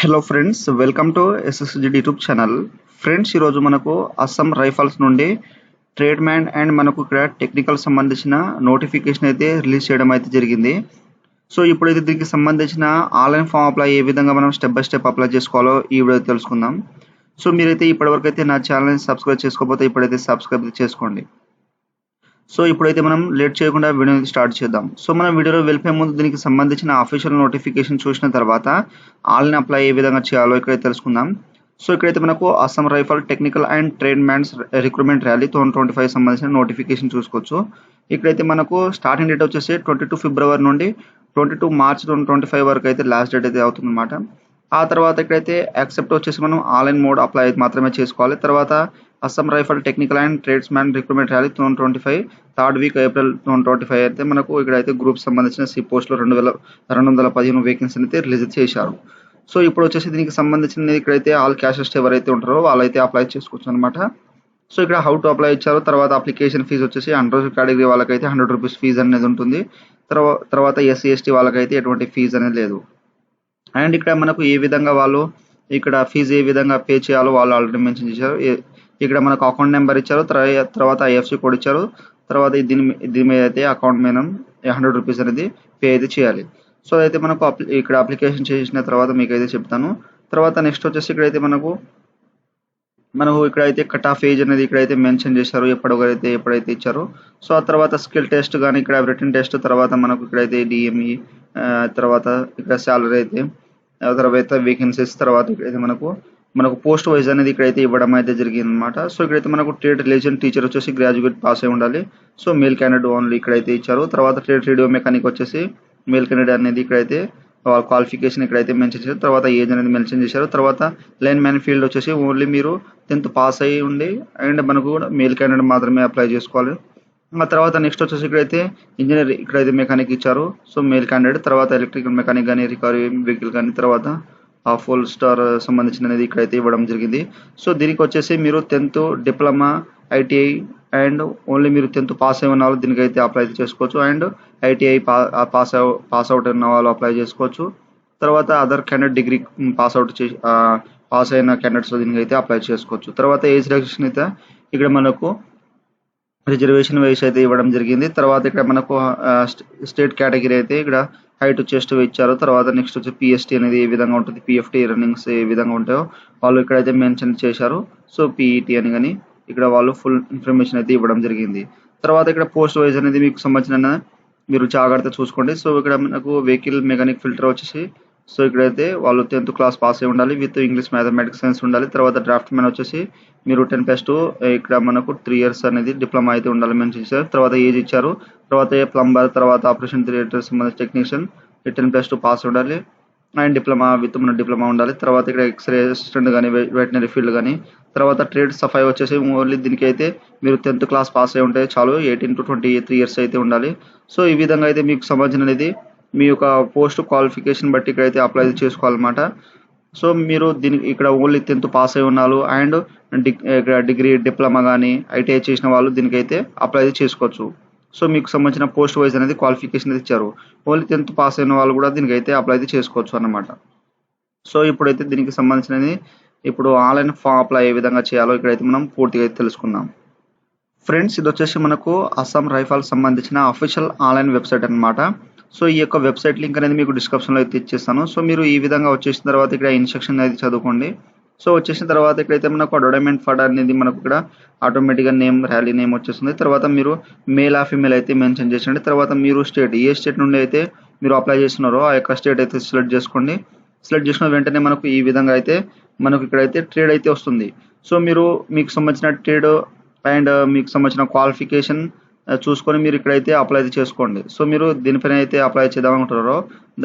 Hello friends, welcome to SSG YouTube channel. Friends, ఈరోజు మనకు Assam rifles నుండి ట్రేడ్ మ్యాన్ అండ్ మనకు ఇక్కడ టెక్నికల్ సంబంధించిన నోటిఫికేషన్ అయితే రిలీజ్ చేయడం అయితే జరిగింది. సో ఇప్పుడైతే దీనికి సంబంధించిన ఆన్లైన్ ఫామ్ అప్లై ఏ విధంగా మనం స్టెప్ బై స్టెప్ అప్లై చేసుకోవాలో ఈ వీడియో తెలుసుకుందాం. సో మీరైతే ఇప్పటివరకు అయితే నా ఛానల్ని సబ్స్క్రైబ్ చేసుకోకపోతే ఇప్పుడైతే సబ్స్క్రైబ్ చేసుకోండి. సో ఇప్పుడైతే మనం లేట్ చేయకుండా వీడియోని స్టార్ట్ చేద్దాం. సో మనం వీడియోలో వెళ్ళిపోయే ముందు దీనికి సంబంధించిన అఫీషియల్ నోటిఫికేషన్ చూసిన తర్వాత ఆన్లైన్ అప్లై ఏ విధంగా చేయాలో ఇక్కడైతే తెలుసుకుందాం. సో ఇక్కడైతే మనకు Assam rifle technical and trade mans recruitment rally 2025 సంబంధించిన నోటిఫికేషన్ చూసుకోవచ్చు. ఇక్కడైతే మనకు స్టార్టింగ్ డేట్ వచ్చేసి 22 ఫిబ్రవరి నుండి 22 మార్చ్ 2025 వరకు అయితే లాస్ట్ డేట్ అయితే అవుతుంది అనమాట. ఆ తర్వాత ఇక్కడైతే యాక్సెప్ట్ వచ్చేసి మనం ఆన్లైన్ మోడ్ అప్లై మాత్రమే చేసుకోవాలి. తర్వాత Assam rifle technical and trades man recruitment rally 2025 third week April 2025 అయితే మనకు ఇక్కడైతే గ్రూప్ సంబంధించిన సి పోస్టులో 2215 వేకెన్సీ అయితే రిలీజ్ చేశారు. సో ఇప్పుడు వచ్చేసి దీనికి సంబంధించిన ఇక్కడైతే ఆల్ క్యాషెస్ట్ ఎవరైతే ఉంటారో వాళ్ళైతే అప్లై చేసుకోవచ్చు అనమాట. సో ఇక్కడ హౌ టు అప్లై ఇచ్చారు. తర్వాత అప్లికేషన్ ఫీజు వచ్చేసి అండర్ కేటగిరీ వాళ్ళకైతే 100 రూపీస్ ఫీజు అనేది ఉంటుంది. తర్వాత ఎస్సీ ఎస్టీ వాళ్ళకైతే ఎటువంటి ఫీజు అనేది లేదు. అండ్ ఇక్కడ మనకు ఏ విధంగా వాళ్ళు ఇక్కడ ఫీజు ఏ విధంగా పే చేయాలో వాళ్ళు ఆల్రెడీ మెన్షన్ చేశారు. ఇక్కడ మనకు అకౌంట్ నెంబర్ ఇచ్చారు, తర్వాత ఐఎఫ్సి కోడ్ ఇచ్చారు. తర్వాత దీని మీద అయితే అకౌంట్ మీద 100 రూపీస్ అనేది పే అయితే చేయాలి. సో అయితే మనకు ఇక్కడ అప్లికేషన్ చేసిన తర్వాత మీకు అయితే చెప్తాను. తర్వాత నెక్స్ట్ వచ్చేసి ఇక్కడైతే మనకు ఇక్కడైతే కట్ ఆఫ్ ఏజ్ అనేది ఇక్కడైతే మెన్షన్ చేశారు, ఎప్పుడైతే ఇచ్చారు. సో ఆ తర్వాత స్కిల్ టెస్ట్ కానీ ఇక్కడ రిటన్ టెస్ట్, తర్వాత మనకు ఇక్కడైతే డిఎంఈ, తర్వాత ఇక్కడ శాలరీ అయితే, తర్వాత వేకెన్సీస్, తర్వాత ఇక్కడైతే మనకు పోస్ట్ వైజ్ అనేది ఇక్కడైతే ఇవ్వడం అయితే జరిగింది అనమాట. సో ఇక్కడైతే మనకు ట్రేడ్ రిలేషన్ టీచర్ వచ్చేసి గ్రాడ్యుయేట్ పాస్ అయి ఉండాలి. సో మేల్ క్యాండిడేట్ ఓన్లీ ఇక్కడైతే ఇచ్చారు. తర్వాత ట్రేడ్ రేడియో మెకానిక్ వచ్చేసి మేల్ క్యాండిడేట్ అనేది ఇక్కడైతే క్వాలిఫికేషన్ ఇక్కడైతే మెన్షన్ చేశారు. తర్వాత ఏజ్ అనేది మెన్షన్ చేశారు. తర్వాత లైన్ మ్యాన్ ఫీల్డ్ వచ్చేసి ఓన్లీ మీరు 10th పాస్ అయ్యి ఉండి అండ్ మనకు కూడా మేల్ క్యాండిడేట్ మాత్రమే అప్లై చేసుకోవాలి. ఆ తర్వాత నెక్స్ట్ వచ్చేసి ఇక్కడైతే ఇంజనీర్ ఇక్కడైతే మెకానిక్ ఇచ్చారు. సో మేల్ క్యాండిడేట్, తర్వాత ఎలక్ట్రికల్ మెకానిక్ కానీ, రికవరీ వెహికల్ కానీ, తర్వాత ఫుల్ స్టార్ సంబంధించినది ఇక్కడైతే ఇవ్వడం జరిగింది. సో దీనికి వచ్చేసి మీరు 10th diploma, ITI and only మీరు 10th పాస్ అయి ఉన్న వాళ్ళు దీనికైతే అప్లై చేసుకోవచ్చు. అండ్ ఐటీఐ పాస్ అవుట్ అయిన వాళ్ళు అప్లై చేసుకోవచ్చు. తర్వాత అదర్ క్యాండిడేట్ డిగ్రీ పాస్ అయిన క్యాండిడేట్స్ దీనికైతే అప్లై చేసుకోవచ్చు. తర్వాత ఏజ్ రిలాక్సేషన్ అయితే ఇక్కడ మనకు రిజర్వేషన్ వైస్ అయితే ఇవ్వడం జరిగింది. తర్వాత ఇక్కడ మనకు స్టేట్ కేటగిరీ అయితే ఇక్కడ హైట్ చెస్ట్ ఇచ్చారు. తర్వాత నెక్స్ట్ వచ్చి పిఎస్టీ అనేది ఏ విధంగా ఉంటుంది, పిఎఫ్టీ రన్నింగ్స్ ఏ విధంగా ఉంటాయో వాళ్ళు ఇక్కడైతే మెన్షన్ చేశారు. సో పీఈటీ అని కానీ ఇక్కడ వాళ్ళు ఫుల్ ఇన్ఫర్మేషన్ అయితే ఇవ్వడం జరిగింది. తర్వాత ఇక్కడ పోస్ట్ వైజ్ అనేది మీకు సంబంధించిన మీరు జాగ్రత్త చూసుకోండి. సో ఇక్కడ మనకు వెహికల్ మెకానిక్ ఫిల్టర్ వచ్చేసి సో ఇక్కడైతే వాళ్ళు 10th క్లాస్ పాస్ అయి ఉండాలి, విత్ ఇంగ్లీష్, మ్యాథమెటిక్స్, సైన్స్ ఉండాలి. తర్వాత డ్రాఫ్ట్ మ్యాన్ వచ్చేసి మీరు 10+2 ఇక్కడ మనకు 3 years అనేది డిప్లొమా అయితే ఉండాలి మెన్షన్ చేశారు. తర్వాత ఏజ్ ఇచ్చారు. తర్వాత ప్లంబర్, తర్వాత ఆపరేషన్ థియేటర్ సంబంధించిన టెక్నీషియన్ 10+2 పాస్ ఉండాలి అండ్ డిప్లొమా ఉండాలి. తర్వాత ఇక్కడ ఎక్స్రే అసిస్టెంట్ కానీ, వెటనరీ ఫీల్డ్ కానీ, తర్వాత ట్రేడ్ సఫాయి వచ్చేసి ఓన్లీ దీనికి అయితే మీరు 10th క్లాస్ పాస్ అయి ఉంటే చాలు, 18 to 23 years అయితే ఉండాలి. సో ఈ విధంగా అయితే మీకు సంబంధించిన అనేది మీ యొక్క పోస్ట్ క్వాలిఫికేషన్ బట్టి ఇక్కడైతే అప్లై చేసుకోవాలన్నమాట. సో మీరు దీనికి ఇక్కడ ఓన్లీ 10th పాస్ అయి ఉన్నారు అండ్ ఇక్కడ డిగ్రీ, డిప్లొమా కానీ, ఐటీఐ చేసిన వాళ్ళు దీనికైతే అప్లై చేసుకోవచ్చు. సో మీకు సంబంధించిన పోస్ట్ వైజ్ అనేది క్వాలిఫికేషన్ అయితే ఇచ్చారు. ఓన్లీ 10th పాస్ అయిన వాళ్ళు కూడా దీనికైతే అప్లై చేసుకోవచ్చు అన్నమాట. సో ఇప్పుడైతే దీనికి సంబంధించినది ఇప్పుడు ఆన్లైన్ ఫామ్ అప్లై ఏ విధంగా చేయాలో ఇక్కడైతే మనం పూర్తిగా అయితే తెలుసుకుందాం. ఫ్రెండ్స్, ఇది వచ్చేసి మనకు అస్సాం రైఫల్ సంబంధించిన అఫీషియల్ ఆన్లైన్ వెబ్సైట్ అనమాట. సో ఈ యొక్క వెబ్సైట్ లింక్ అనేది మీకు డిస్క్రిప్షన్లో అయితే ఇచ్చేస్తాను. సో మీరు ఈ విధంగా వచ్చేసిన తర్వాత ఇక్కడ ఇన్స్ట్రక్షన్ అనేది చదువుకోండి. సో వచ్చేసిన తర్వాత ఇక్కడైతే మనకు అడ్వర్టైజ్మెంట్ ఫర్ అనేది మనకు ఇక్కడ ఆటోమేటిక్గా ర్యాలీ నేమ్ వచ్చేస్తుంది. తర్వాత మీరు మేల్ ఆ ఫీమేల్ అయితే మెన్షన్ చేసండి. తర్వాత మీరు ఏ స్టేట్ నుండి అయితే మీరు అప్లై చేస్తున్నారో ఆ యొక్క స్టేట్ అయితే సెలెక్ట్ చేసుకోండి. సెలెక్ట్ చేసిన వెంటనే మనకు ఈ విధంగా అయితే మనకు ఇక్కడైతే ట్రేడ్ అయితే వస్తుంది. సో మీకు సంబంధించిన ట్రేడ్ అండ్ మీకు సంబంధించిన క్వాలిఫికేషన్ చూసుకొని మీరు ఇక్కడైతే అప్లై చేసుకోండి. సో మీరు దీనిపైన అయితే అప్లై చేద్దామనుకుంటున్నారో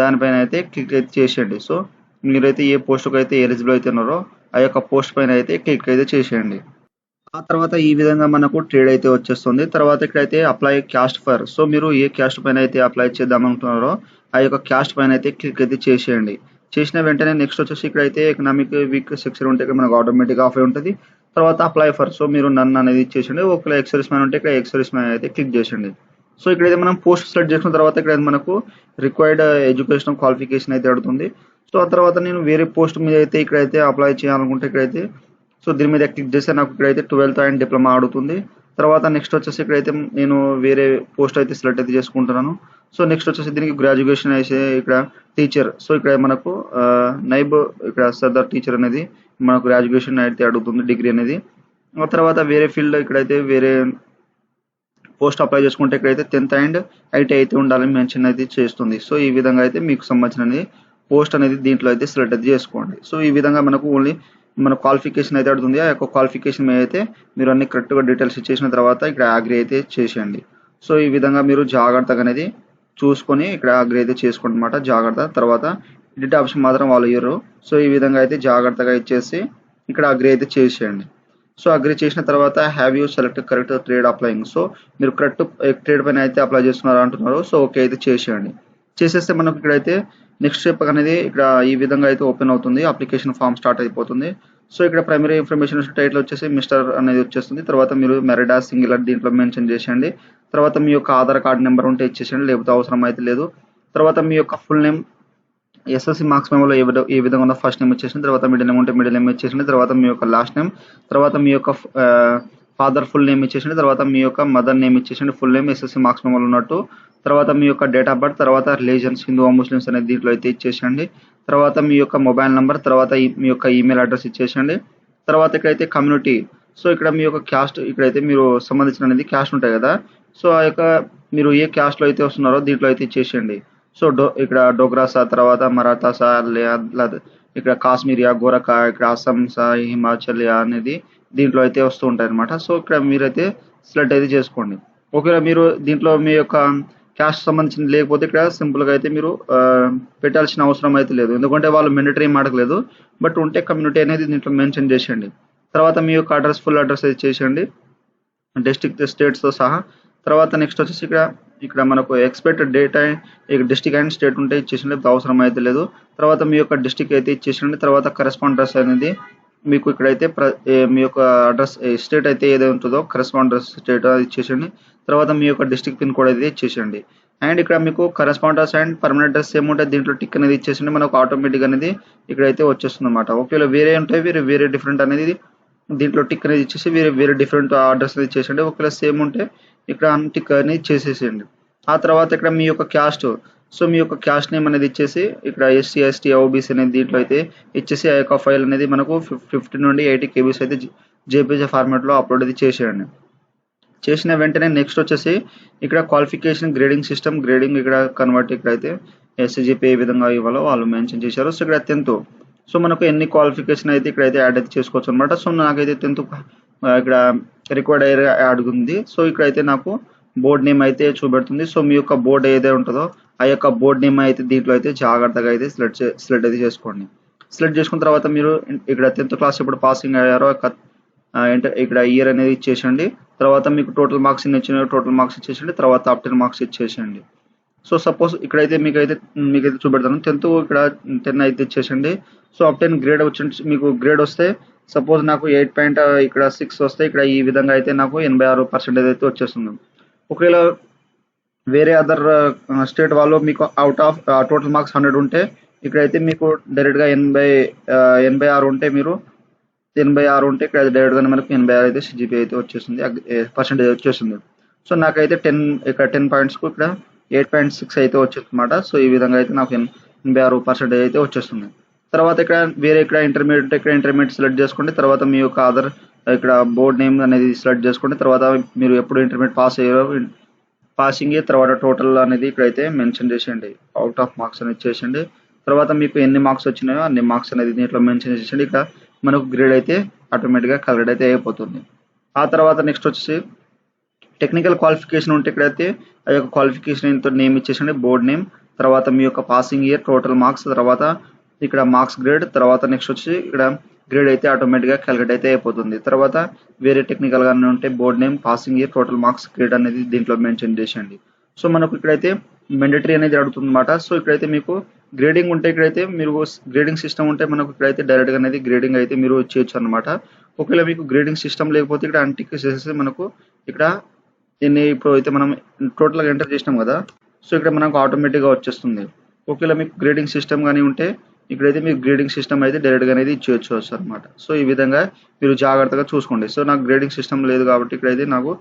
దానిపైన అయితే క్లిక్ అయితే చేసేయండి. సో మీరైతే ఏ పోస్ట్కి అయితే ఎలిజిబుల్ అయితే ఉన్నారో ఆ యొక్క పోస్ట్ పైన అయితే క్లిక్ అయితే చేసేయండి. ఆ తర్వాత ఈ విధంగా మనకు ట్రేడ్ అయితే వచ్చేస్తుంది. తర్వాత ఇక్కడైతే అప్లై క్యాస్ట్ ఫర్, సో మీరు ఏ క్యాస్ట్ పైన అయితే అప్లై చేద్దామనుకుంటున్నారో ఆ యొక్క క్యాస్ట్ పైన అయితే క్లిక్ అయితే చేసేయండి. చేసిన వెంటనే నెక్స్ట్ వచ్చేసి ఇక్కడైతే ఎకనామిక్ వీక్ సెక్షన్ ఉంటే ఇక్కడ మనకు ఆటోమేటిక్గా ఆఫ్ అయి ఉంటుంది. తర్వాత అప్లై ఫర్, సో మీరు నన్ను అనేది ఇచ్చేసండి. ఒకవేళ ఎక్సర్విస్ మ్యాన్ ఉంటే ఇక్కడ ఎక్సర్విస్ మ్యాన్ అయితే క్లిక్ చేసండి. సో ఇక్కడైతే మనం పోస్ట్ సెలెక్ట్ చేసిన తర్వాత ఇక్కడ మనకు రిక్వైర్డ్ ఎడ్యుకేషనల్ క్వాలిఫికేషన్ అయితే అడుగుతుంది. సో ఆ తర్వాత నేను వేరే పోస్ట్ మీద అయితే ఇక్కడైతే అప్లై చేయాలనుకుంటే ఇక్కడైతే సో దీని మీద క్లిక్ చేస్తే నాకు ఇక్కడైతే 12th అండ్ డిప్లొమా అడుగుతుంది. తర్వాత నెక్స్ట్ వచ్చేసి ఇక్కడైతే నేను వేరే పోస్ట్ అయితే సెలెక్ట్ అయితే చేసుకుంటున్నాను. సో నెక్స్ట్ వచ్చేసి దీనికి గ్రాడ్యుయేషన్ అయితే ఇక్కడ టీచర్. సో ఇక్కడ మనకు నైబ్ ఇక్కడ సదర్ టీచర్ అనేది మనకు గ్రాడ్యుయేషన్ అయితే అడుగుతుంది, డిగ్రీ అనేది. ఆ తర్వాత వేరే ఫీల్డ్ ఇక్కడైతే వేరే పోస్ట్ అప్లై చేసుకుంటే ఇక్కడైతే 10th అండ్ ఐటీ అయితే ఉండాలని మెన్షన్ అయితే చేస్తుంది. సో ఈ విధంగా అయితే మీకు సంబంధించినది పోస్ట్ అనేది దీంట్లో అయితే సెలెక్ట్ అయితే చేసుకోండి. సో ఈ విధంగా మనకు ఓన్లీ మన క్వాలిఫికేషన్ అయితే అడుగుతుంది. ఆ యొక్క క్వాలిఫికేషన్ మీద అయితే మీరు అన్ని కరెక్ట్గా డీటెయిల్స్ ఇచ్చేసిన తర్వాత ఇక్కడ అగ్రీ అయితే చేసేయండి. సో ఈ విధంగా మీరు జాగ్రత్తగా అనేది చూసుకొని ఇక్కడ అగ్రీ అయితే చేసుకోండి అన్నమాట. జాగ్రత్త. తర్వాత ఎడిట్ ఆప్షన్ మాత్రం వాళ్ళు ఇవ్వరు. సో ఈ విధంగా అయితే జాగ్రత్తగా ఇచ్చేసి ఇక్కడ అగ్రీ అయితే చేసేయండి. సో అగ్రీ చేసిన తర్వాత have you select correct trade applying. So మీరు కరెక్ట్ ట్రేడ్ పైన అయితే అప్లై చేస్తున్నారు అంటున్నారు. సో ఓకే అయితే చేసేయండి. చేసేస్తే మనకు ఇక్కడైతే నెక్స్ట్ స్టెప్ అనేది ఇక్కడ ఈ విధంగా అయితే ఓపెన్ అవుతుంది. అప్లికేషన్ ఫామ్ స్టార్ట్ అయిపోతుంది. సో ఇక్కడ ప్రైమరీ ఇన్ఫర్మేషన్ టైటిల్ వచ్చేసి మిస్టర్ అనేది వచ్చేస్తుంది. తర్వాత మీరు మెరిడా సింగులర్ దీంట్లో మెన్షన్ చేసేయండి. తర్వాత మీ యొక్క ఆధార్ కార్డ్ నెంబర్ ఉంటే ఇచ్చేసేయండి, లేకపోతే అవసరం అయితే లేదు. తర్వాత మీ యొక్క ఫుల్ నేమ్ ఎస్ఎస్సి మార్క్స్ మెమోలో ఏ విధంగా ఉందో ఫస్ట్ నేమ్ ఇచ్చేసిన తర్వాత మిడిల్ నేమ్ ఉంటే మిడిల్ నేమ్ ఇచ్చేసింది. తర్వాత మీ యొక్క లాస్ట్ నేమ్, తర్వాత మీ యొక్క ఫాదర్ ఫుల్ నేమ్ ఇచ్చేసింది. తర్వాత మీ యొక్క మదర్ నేమ్ ఇచ్చేసింది, ఫుల్ నేమ్ ఎస్ఎస్సి మార్క్స్ మెమోలో ఉన్నట్టు. తర్వాత మీ యొక్క డేట్ ఆఫ్ బర్త్, తర్వాత రిలీజన్స్ హిందూ ముస్లిమ్స్ అనేది దీంట్లో అయితే ఇచ్చేసండి. తర్వాత మీ యొక్క మొబైల్ నెంబర్, తర్వాత మీ యొక్క ఈమెయిల్ అడ్రస్ ఇచ్చేసండి. తర్వాత ఇక్కడైతే కమ్యూనిటీ. సో ఇక్కడ మీ యొక్క క్యాస్ట్ ఇక్కడైతే మీరు సంబంధించిన అనేది క్యాస్ట్ ఉంటాయి కదా. సో ఆ యొక్క మీరు ఏ క్యాస్ట్లో అయితే వస్తున్నారో దీంట్లో అయితే ఇచ్చేసేయండి. సో ఇక్కడ డోగ్రాసా, తర్వాత మరాఠాసా, లేదా ఇక్కడ కాశ్మీరియా, గోరఖా, ఇక్కడ అస్సాంసా, హిమాచలియా అనేది దీంట్లో అయితే వస్తూ ఉంటాయి అనమాట. సో ఇక్కడ మీరైతే సెలెక్ట్ అయితే చేసుకోండి. ఒకవేళ మీరు దీంట్లో మీ యొక్క క్యాస్ట్ సంబంధించిన లేకపోతే ఇక్కడ సింపుల్గా అయితే మీరు పెట్టాల్సిన అవసరం అయితే లేదు, ఎందుకంటే వాళ్ళు మెండటరీ ఏం అడగలేదు. బట్ ఉంటే కమ్యూనిటీ అనేది దీంట్లో మెన్షన్ చేసేయండి. తర్వాత మీ యొక్క అడ్రస్ ఫుల్ అడ్రస్ అయితే చేసేయండి, డిస్ట్రిక్ట్ స్టేట్స్తో సహా. తర్వాత నెక్స్ట్ వచ్చేసి ఇక్కడ మనకు expected date and district and state ఉంటే ఇచ్చేసిండి, అవసరం అయితే లేదు. తర్వాత మీ యొక్క డిస్ట్రిక్ట్ అయితే ఇచ్చేసిండి. తర్వాత కరెస్పాండెన్స్ అనేది మీకు ఇక్కడైతే మీ యొక్క అడ్రస్ స్టేట్ అయితే ఏదైతే ఉంటుందో కరెస్పాండెన్స్ స్టేట్ అది ఇచ్చేసండి. తర్వాత మీ యొక్క డిస్ట్రిక్ట్ పిన్ కోడ్ అయితే ఇచ్చేసండి. అండ్ ఇక్కడ మీకు correspondence and permanent address same ఉంటే దీంట్లో టిక్ అనేది ఇచ్చేసండి, మనకు ఆటోమేటిక్ అనేది ఇక్కడైతే వచ్చేస్తుంది అనమాట. ఒకవేళ వేరే ఉంటే వేరే డిఫరెంట్ అనేది దీంట్లో టిక్ అనేది ఇచ్చేసి వేరే డిఫరెంట్ అడ్రస్ అనేది ఇచ్చేసండి. ఒకవేళ సేమ్ ఉంటే ఇక్కడ టిక్ అనేది చేసేసేయండి. ఆ తర్వాత ఇక్కడ మీ యొక్క క్యాస్ట్, సో మీ యొక్క క్యాస్ట్ నేమ్ అనేది ఇచ్చేసి ఇక్కడ ఎస్సీ ఎస్టీ ఓబీసీ అనేది దీంట్లో అయితే ఇచ్చేసి ఆ యొక్క ఫైల్ అనేది మనకు 50 నుండి 80 KB అయితే జేపీజీ ఫార్మాట్లో అప్లోడ్ అయితే చేసేయండి. చేసిన వెంటనే నెక్స్ట్ వచ్చేసి ఇక్కడ క్వాలిఫికేషన్ గ్రేడింగ్ సిస్టమ్ గ్రేడింగ్ ఇక్కడ కన్వర్ట్ ఇక్కడైతే ఎస్సీజీపీ ఏ విధంగా ఇవ్వాలో వాళ్ళు మెన్షన్ చేశారు. సో ఇక్కడ 10th, సో మనకు ఎన్ని క్వాలిఫికేషన్ అయితే ఇక్కడైతే యాడ్ అయితే చేసుకోవచ్చు అనమాట. సో నాకైతే 10th ఇక్కడ రిక్వైర్డ్ ఏరియా అడుగుతుంది. సో ఇక్కడైతే నాకు బోర్డ్ నేమ్ అయితే చూపెడుతుంది. సో మీ యొక్క బోర్డ్ ఏదైతే ఉంటుందో ఆ యొక్క బోర్డ్ నేమ్ అయితే దీంట్లో అయితే జాగ్రత్తగా అయితే సెలెక్ట్ అయితే చేసుకోండి. సెలెక్ట్ చేసుకున్న తర్వాత మీరు ఇక్కడ 10th క్లాస్ ఎప్పుడు పాసింగ్ అయ్యారో ఇక్కడ ఇయర్ అనేది ఇచ్చేసండి. తర్వాత మీకు టోటల్ మార్క్స్ ఇచ్చిన టోటల్ మార్క్స్ ఇచ్చేసండి. తర్వాత అప్టెన్ మార్క్స్ ఇచ్చేసండి. సో సపోజ్ ఇక్కడైతే మీకైతే చూపెడతాను 10th ఇక్కడ 10 అయితే ఇచ్చేసండి. సో అప్టెన్ గ్రేడ్ వచ్చి మీకు గ్రేడ్ వస్తే సపోజ్ నాకు 8.6 వస్తే ఇక్కడ ఈ విధంగా అయితే నాకు 86% అయితే వచ్చేస్తుంది. ఒకవేళ వేరే అదర్ స్టేట్ వాళ్ళు మీకు అవుట్ ఆఫ్ టోటల్ మార్క్స్ 100 ఉంటే ఇక్కడైతే మీకు డైరెక్ట్గా 86 ఉంటే మీరు 86 ఉంటే ఇక్కడ డైరెక్ట్గా మనకు 86 అయితే సిజిపి అయితే వచ్చేస్తుంది, పర్సెంటేజ్ వచ్చేస్తుంది. సో నాకైతే 10 పాయింట్స్కు ఇక్కడ 8.6 అయితే వచ్చేస్తుంది అనమాట. సో ఈ విధంగా అయితే నాకు 86% అయితే వచ్చేస్తుంది. తర్వాత ఇక్కడ ఇంటర్మీడియట్ ఉంటే ఇక్కడ ఇంటర్మీడియట్ సెలెక్ట్ చేసుకోండి. తర్వాత మీ యొక్క అదర్ ఇక్కడ బోర్డ్ నేమ్ అనేది సెలెక్ట్ చేసుకోండి. తర్వాత మీరు ఎప్పుడు ఇంటర్మీడియట్ పాస్ అయ్యారో పాసింగ్, తర్వాత టోటల్ అనేది ఇక్కడైతే మెన్షన్ చేసేయండి, అవుట్ ఆఫ్ మార్క్స్ అనేది చేసేయండి. తర్వాత మీకు ఎన్ని మార్క్స్ వచ్చినాయో అన్ని మార్క్స్ అనేది దీంట్లో మెన్షన్ చేసేయండి. ఇక్కడ మనకు గ్రేడ్ అయితే ఆటోమేటిక్గా కలెక్ట్ అయితే అయిపోతుంది. ఆ తర్వాత నెక్స్ట్ వచ్చేసి టెక్నికల్ క్వాలిఫికేషన్ ఉంటే ఇక్కడైతే ఆ యొక్క క్వాలిఫికేషన్ నేమ్ ఇచ్చేసండి, బోర్డ్ నేమ్, తర్వాత మీ యొక్క పాసింగ్ ఇయర్, టోటల్ మార్క్స్, తర్వాత ఇక్కడ మార్క్స్ గ్రేడ్, తర్వాత నెక్స్ట్ వచ్చి ఇక్కడ గ్రేడ్ అయితే ఆటోమేటిక్గా క్యాలిక్యులేట్ అయితే అయిపోతుంది. తర్వాత వేరే టెక్నికల్ గానే ఉంటే board name, passing year, total marks, grade అనేది దీంట్లో మెన్షన్ చేసేయండి. సో మనకు ఇక్కడైతే మెండటరీ అనేది అడుగుతుంది అనమాట. సో ఇక్కడైతే మీకు గ్రేడింగ్ ఉంటే ఇక్కడైతే మీరు గ్రేడింగ్ సిస్టమ్ ఉంటే మనకు ఇక్కడైతే డైరెక్ట్గా అనేది గ్రేడింగ్ అయితే మీరు చేయొచ్చు అనమాట. ఒకవేళ మీకు గ్రేడింగ్ సిస్టమ్ లేకపోతే ఇక్కడ అంటిక్ చేసేసి మనకు ఇక్కడ దీన్ని ఇప్పుడు అయితే మనం టోటల్గా ఎంటర్ చేసినాం కదా. సో ఇక్కడ మనకు ఆటోమేటిక్గా వచ్చేస్తుంది. ఒకవేళ మీకు గ్రేడింగ్ సిస్టమ్ కానీ ఉంటే ఇక్కడైతే మీకు గ్రేడింగ్ సిస్టమ్ అయితే డైరెక్ట్గా అనేది ఇచ్చేయచ్చు అనమాట. సో ఈ విధంగా మీరు జాగ్రత్తగా చూసుకోండి. సో నాకు గ్రేడింగ్ సిస్టమ్ లేదు కాబట్టి ఇక్కడైతే నాకు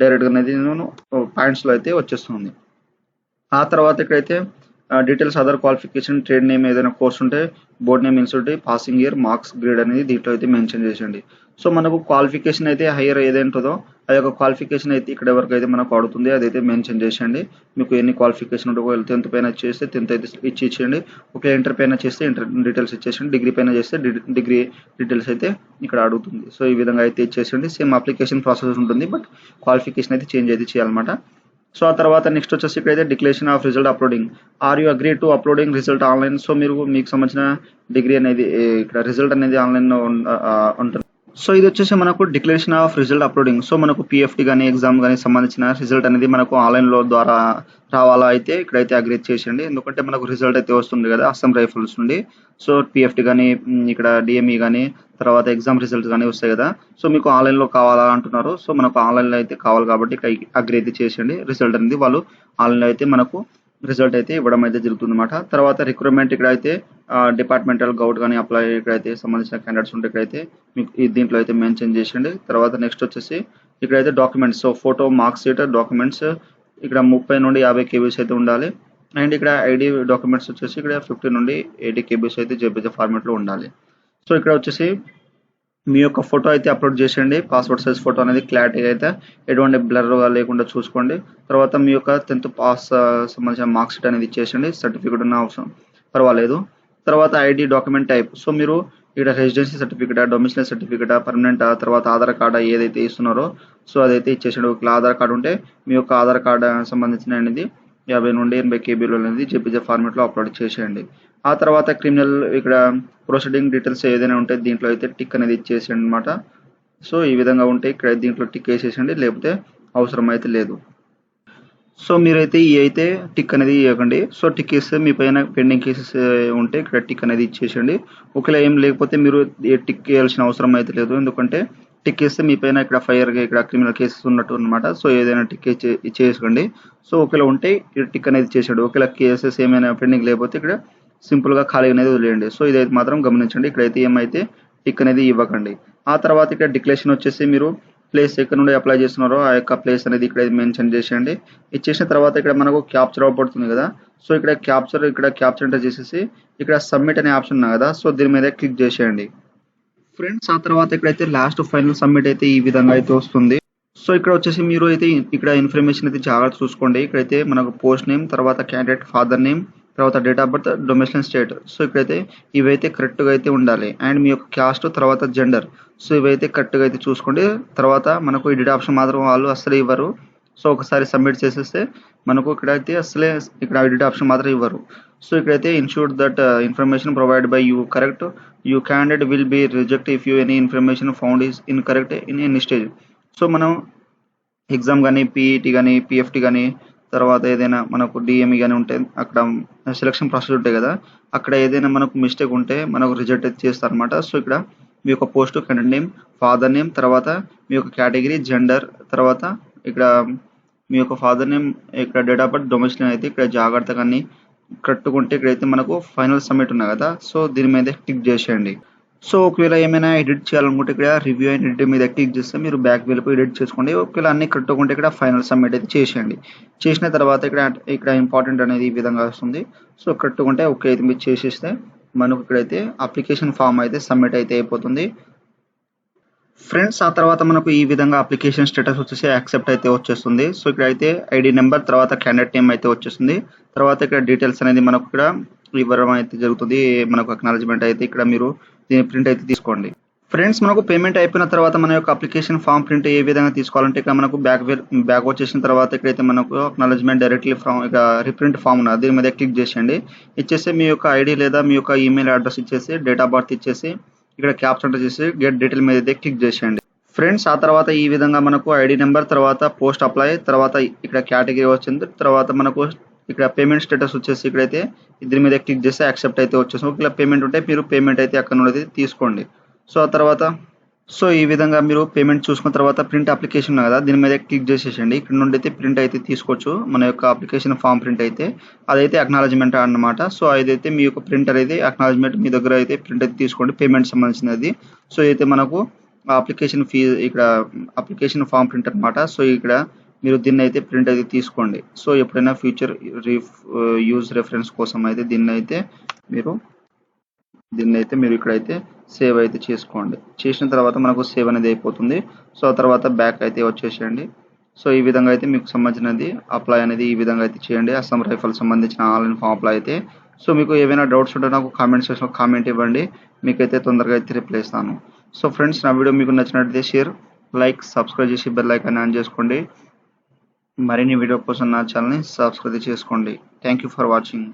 డైరెక్ట్గా అనేది నేను పాయింట్స్లో అయితే వచ్చేస్తుంది. ఆ తర్వాత ఇక్కడైతే details other qualification trade name ఏదైనా కోర్స్ ఉంటే board name institute passing year marks grade అనేది దీంట్లో అయితే మెన్షన్ చేసేయండి. సో మనకు క్వాలిఫికేషన్ అయితే హైయర్ ఏదైతుందో ఆ యొక్క క్వాలిఫికేషన్ అయితే ఇక్కడ వరకు అయితే మనకు అడుగుతుంది, అదైతే మెన్షన్ చేసేయండి. మీకు ఎన్ని క్వాలిఫికేషన్ ఉంటే ఒకవేళ 10th పైన చేస్తే 10th అయితే ఇచ్చేయండి. ఒకవేళ ఇంటర్ పైన చేస్తే ఇంటర్ డీటెయిల్స్ ఇచ్చేసండి. డిగ్రీ పైన చేస్తే డిగ్రీ డీటెయిల్స్ అయితే ఇక్కడ అడుగుతుంది. సో ఈ విధంగా అయితే ఇచ్చేసండి. సేమ్ అప్లికేషన్ ప్రాసెస్ ఉంటుంది, బట్ క్వాలిఫికేషన్ అయితే చేంజ్ అయితే చేయాలన్నమాట. సో ఆ తర్వాత నెక్స్ట్ వచ్చేసి ఇక్కడైతే declaration of result uploading. Are you agree to uploading result online. So మీకు సంబంధించిన డిగ్రీ అనేది ఇక్కడ రిజల్ట్ అనేది ఆన్లైన్లో ఉంటుంది. సో ఇది వచ్చేసి మనకు declaration of result uploading. So మనకు పిఎఫ్టీ కానీ ఎగ్జామ్ కానీ సంబంధించిన రిజల్ట్ అనేది మనకు ఆన్లైన్లో ద్వారా రావాలా అయితే ఇక్కడైతే అగ్రీ చేసేయండి. ఎందుకంటే మనకు రిజల్ట్ అయితే వస్తుంది కదా అస్సాం రైఫిల్స్ నుండి. సో పిఎఫ్టీ కానీ ఇక్కడ డిఎంఈ కానీ తర్వాత ఎగ్జామ్ రిజల్ట్స్ కానీ వస్తాయి కదా. సో మీకు ఆన్లైన్లో కావాలా అంటున్నారు. సో మనకు ఆన్లైన్లో అయితే కావాలి కాబట్టి అగ్రీ అయితే చేసేయండి. రిజల్ట్ అనేది వాళ్ళు ఆన్లైన్లో అయితే మనకు రిజల్ట్ అయితే ఇవ్వడం అయితే జరుగుతుంది అనమాట. తర్వాత రిక్రూట్మెంట్ ఇక్కడ అయితే డిపార్ట్మెంటల్ గౌట్ కానీ అప్లై ఇక్కడైతే సంబంధించిన క్యాండిడేట్స్ ఉంటే ఇక్కడైతే మీకు దీంట్లో అయితే మెన్షన్ చేసేయండి. తర్వాత నెక్స్ట్ వచ్చేసి ఇక్కడైతే documents. So photo, marks sheet, documents ఇక్కడ 30 నుండి 50 కేబీస్ అయితే ఉండాలి. అండ్ ఇక్కడ ఐడి డాక్యుమెంట్స్ వచ్చేసి ఇక్కడ 50 నుండి 80 కేబీస్ అయితే జేపీజీ ఫార్మాట్లో ఉండాలి. సో ఇక్కడ వచ్చేసి మీ యొక్క ఫోటో అయితే అప్లోడ్ చేసేయండి. పాస్పోర్ట్ సైజ్ ఫోటో అనేది క్లారిటీగా అయితే ఎటువంటి బ్లర్గా లేకుండా చూసుకోండి. తర్వాత మీ యొక్క 10th పాస్ సంబంధించిన మార్క్స్ షీట్ అనేది ఇచ్చేసండి. సర్టిఫికేట్ ఉన్న అవసరం పర్వాలేదు. తర్వాత ఐడి డాక్యుమెంట్ టైప్. సో మీరు ఇక్కడ రెసిడెన్సీ సర్టిఫికేటా, డొమిసిలరీ సర్టిఫికేటా, పర్మనెంటా, తర్వాత ఆధార్ కార్డా ఏదైతే ఇస్తున్నారో సో అదైతే ఇచ్చేసండి. ఒకవేళ ఆధార్ కార్డు ఉంటే మీ యొక్క ఆధార్ కార్డు సంబంధించిన అనేది 50 నుండి 80 కేబీలో అనేది జేపీజీ ఫార్మాట్లో అప్లోడ్ చేసేయండి. ఆ తర్వాత క్రిమినల్ ఇక్కడ ప్రొసీడింగ్ డీటెయిల్స్ ఏదైనా ఉంటే దీంట్లో అయితే టిక్ అనేది ఇచ్చేసేయండి అనమాట. సో ఈ విధంగా ఉంటే ఇక్కడ దీంట్లో టిక్ వేసేసండి, లేకపోతే అవసరం అయితే లేదు. సో మీరైతే ఈ అయితే టిక్ అనేది ఇవ్వకండి. సో టిక్ ఇస్తే మీ పైన పెండింగ్ కేసెస్ ఉంటే ఇక్కడ టిక్ అనేది ఇచ్చేసండి. ఒకవేళ ఏం లేకపోతే మీరు టిక్ వేయాల్సిన అవసరం అయితే లేదు. ఎందుకంటే టిక్ ఇస్తే మీ పైన ఇక్కడ ఫైర్గా ఇక్కడ క్రిమినల్ కేసెస్ ఉన్నట్టు అనమాట. సో ఏదైనా టిక్ చేసుకోండి. సో ఒకవేళ ఉంటే టిక్ అనేది చేసాడు. ఒకవేళ కేసెస్ ఏమైనా పెండింగ్ లేకపోతే ఇక్కడ సింపుల్గా ఖాళీ అనేది వదిలేయండి. సో ఇదైతే మాత్రం గమనించండి. ఇక్కడైతే ఏమైతే టిక్ అనేది ఇవ్వకండి. ఆ తర్వాత ఇక్కడ డిక్లరేషన్ వచ్చేసి మీరు ప్లేస్ ఎక్కడ నుండి అప్లై చేస్తున్నారో ఆ యొక్క ప్లేస్ అనేది ఇక్కడ మెన్షన్ చేసేయండి. ఇచ్చేసిన తర్వాత ఇక్కడ మనకు క్యాప్చర్ అవబడుతుంది కదా. సో ఇక్కడ క్యాప్చర్ ఎంటర్ చేసేసి ఇక్కడ సబ్మిట్ అనే ఆప్షన్ ఉంది కదా. సో దీని మీద క్లిక్ చేసేయండి ఫ్రెండ్స్. ఆ తర్వాత ఇక్కడైతే లాస్ట్ ఫైనల్ సబ్మిట్ అయితే ఈ విధంగా అయితే వస్తుంది. సో ఇక్కడ వచ్చేసి మీరు అయితే ఇక్కడ ఇన్ఫర్మేషన్ అయితే జాగ్రత్త చూసుకోండి. ఇక్కడైతే మనకు పోస్ట్ నేమ్, తర్వాత క్యాండిడేట్ ఫాదర్ నేమ్, తర్వాత date of birth, domiciliary state. So ఇక్కడైతే ఇవైతే కరెక్ట్గా అయితే ఉండాలి. అండ్ మీ యొక్క క్యాస్ట్, తర్వాత జెండర్. సో ఇవైతే కరెక్ట్గా అయితే చూసుకోండి. తర్వాత మనకు ఎడిట్ ఆప్షన్ మాత్రం వాళ్ళు అసలు ఇవ్వరు. సో ఒకసారి సబ్మిట్ చేసేస్తే మనకు ఇక్కడైతే అసలే ఇక్కడ ఎడిట్ ఆప్షన్ మాత్రం ఇవ్వరు. సో ఇక్కడైతే ensure that information provide by you correct, you candidate will be reject if you any information found is incorrect in any stage. So మనం ఎగ్జామ్ కానీ, పీఈటీ కానీ, పిఎఫ్టీ కానీ, తర్వాత ఏదైనా మనకు డిఎంఈ కానీ ఉంటే అక్కడ సెలక్షన్ ప్రాసెస్ ఉంటాయి కదా, అక్కడ ఏదైనా మనకు మిస్టేక్ ఉంటే మనకు రిజెక్ట్ అయితే చేస్తారనమాట. సో ఇక్కడ మీ యొక్క post, candidate name, father name, తర్వాత మీ యొక్క కేటగిరీ, జెండర్, తర్వాత ఇక్కడ మీ యొక్క ఫాదర్ నేమ్, ఇక్కడ డేట్ ఆఫ్ బర్త్, డొమిసిలరీ అయితే ఇక్కడ జాగ్రత్తగా అన్ని కరెక్ట్గా ఉంటే ఇక్కడైతే మనకు ఫైనల్ సబ్మిట్ ఉన్నాయి కదా. సో దీని మీద క్లిక్ చేసేయండి. సో ఒకవేళ ఏమైనా ఎడిట్ చేయాలనుకుంటే ఇక్కడ రివ్యూ అండ్ ఎడిట్ మీద క్లిక్ చేస్తే మీరు బ్యాక్ వెళ్ళిపోయి ఎడిట్ చేసుకోండి. ఒకవేళ అన్ని కరెక్ట్గా ఉంటే ఇక్కడ ఫైనల్ సబ్మిట్ అయితే చేసేయండి. చేసిన తర్వాత ఇక్కడ ఇంపార్టెంట్ అనేది ఈ విధంగా వస్తుంది. సో కరెక్ట్గా ఉంటే ఓకే అయితే మీరు చేసేస్తే మనకు ఇక్కడైతే అప్లికేషన్ ఫామ్ అయితే సబ్మిట్ అయితే అయిపోతుంది ఫ్రెండ్స్. ఆ తర్వాత మనకు ఈ విధంగా అప్లికేషన్ స్టేటస్ వచ్చేసి యాక్సెప్ట్ అయితే వచ్చేస్తుంది. సో ఇక్కడ అయితే ఐడి నెంబర్, తర్వాత క్యాండిడేట్ నేమ్ అయితే వచ్చేస్తుంది. తర్వాత ఇక్కడ డీటెయిల్స్ అనేది మనకు ఇక్కడ ఇవ్వడం అయితే జరుగుతుంది. మనకు అక్నాలజ్మెంట్ అయితే ఇక్కడ మీరు దీని ప్రింట్ అయితే తీసుకోండి ఫ్రెండ్స్. మనకు పేమెంట్ అయిపోయిన తర్వాత మన యొక్క అప్లికేషన్ ఫామ్ ప్రింట్ ఏ విధంగా తీసుకోవాలంటే ఇక్కడ మనకు బ్యాక్ వచ్చేసిన తర్వాత ఇక్కడైతే మనకు అక్నాలజ్మెంట్ డైరెక్ట్లీ ఫ్రమ్ ఇక రిప్రింట్ ఫామ్ ఉన్నది, దీని మీద క్లిక్ చేసేయండి. ఇచ్చేసి మీ యొక్క ఐడి లేదా మీ యొక్క ఈమెయిల్ అడ్రస్ ఇచ్చేసి డేట్ ఆఫ్ బర్త్ ఇచ్చేసి ఇక్కడ క్యాప్చర్ ఎంటర్ చేసి గెట్ డీటెయిల్ మీద అయితే క్లిక్ చేసేయండి ఫ్రెండ్స్. ఆ తర్వాత ఈ విధంగా మనకు ఐడి నెంబర్, తర్వాత పోస్ట్ అప్లై, తర్వాత ఇక్కడ కేటగిరీ వచ్చింది, తర్వాత మనకు ఇక్కడ పేమెంట్ స్టేటస్ వచ్చేసి ఇక్కడైతే దీని మీద క్లిక్ చేస్తే యాక్సెప్ట్ అయితే వచ్చేసి ఒకవేళ పేమెంట్ ఉంటే మీరు పేమెంట్ అయితే అక్కడ నుండి తీసుకోండి. సో ఆ తర్వాత సో ఈ విధంగా మీరు పేమెంట్ చూసుకున్న తర్వాత ప్రింట్ అప్లికేషన్ ఉంది కదా, దీని మీద క్లిక్ చేసేసండి. ఇక్కడ నుండి అయితే ప్రింట్ అయితే తీసుకోవచ్చు. మన యొక్క అప్లికేషన్ ఫామ్ ప్రింట్ అయితే అదైతే అక్నాలజ్మెంట్ అన్నమాట. సో అదైతే మీ యొక్క ప్రింటర్ అయితే అక్నాలజ్మెంట్ మీ దగ్గర అయితే ప్రింట్ అయితే తీసుకోండి, పేమెంట్ సంబంధించినది. సో అయితే మనకు అప్లికేషన్ ఫీ ఇక్కడ అప్లికేషన్ ఫామ్ ప్రింట్ అనమాట. సో ఇక్కడ మీరు దీన్ని అయితే ప్రింట్ అయితే తీసుకోండి. సో ఎప్పుడైనా ఫ్యూచర్ యూజ్ రెఫరెన్స్ కోసం అయితే దీన్ని అయితే మీరు ఇక్కడైతే సేవ్ అయితే చేసుకోండి. చేసిన తర్వాత మనకు సేవ్ అనేది అయిపోతుంది. సో ఆ తర్వాత బ్యాక్ అయితే వచ్చేసేయండి. సో ఈ విధంగా అయితే మీకు సంబంధించినది అప్లై అనేది ఈ విధంగా అయితే చేయండి. అస్సాం రైఫల్ సంబంధించిన ఆన్లైన్ ఫామ్ అప్లై అయితే. సో మీకు ఏవైనా డౌట్స్ ఉంటే నాకు కామెంట్ సెక్షన్లో కామెంట్ ఇవ్వండి, మీకైతే తొందరగా అయితే రిప్లై ఇస్తాను. సో ఫ్రెండ్స్, నా వీడియో మీకు నచ్చినట్లయితే షేర్, లైక్, సబ్స్క్రైబ్ చేసి బెల్ ఐకాన్ ఆన్ చేసుకోండి. మరిన్ని వీడియో కోసం నా ఛానల్ని సబ్స్క్రైబ్ చేసుకోండి. Thank you for watching.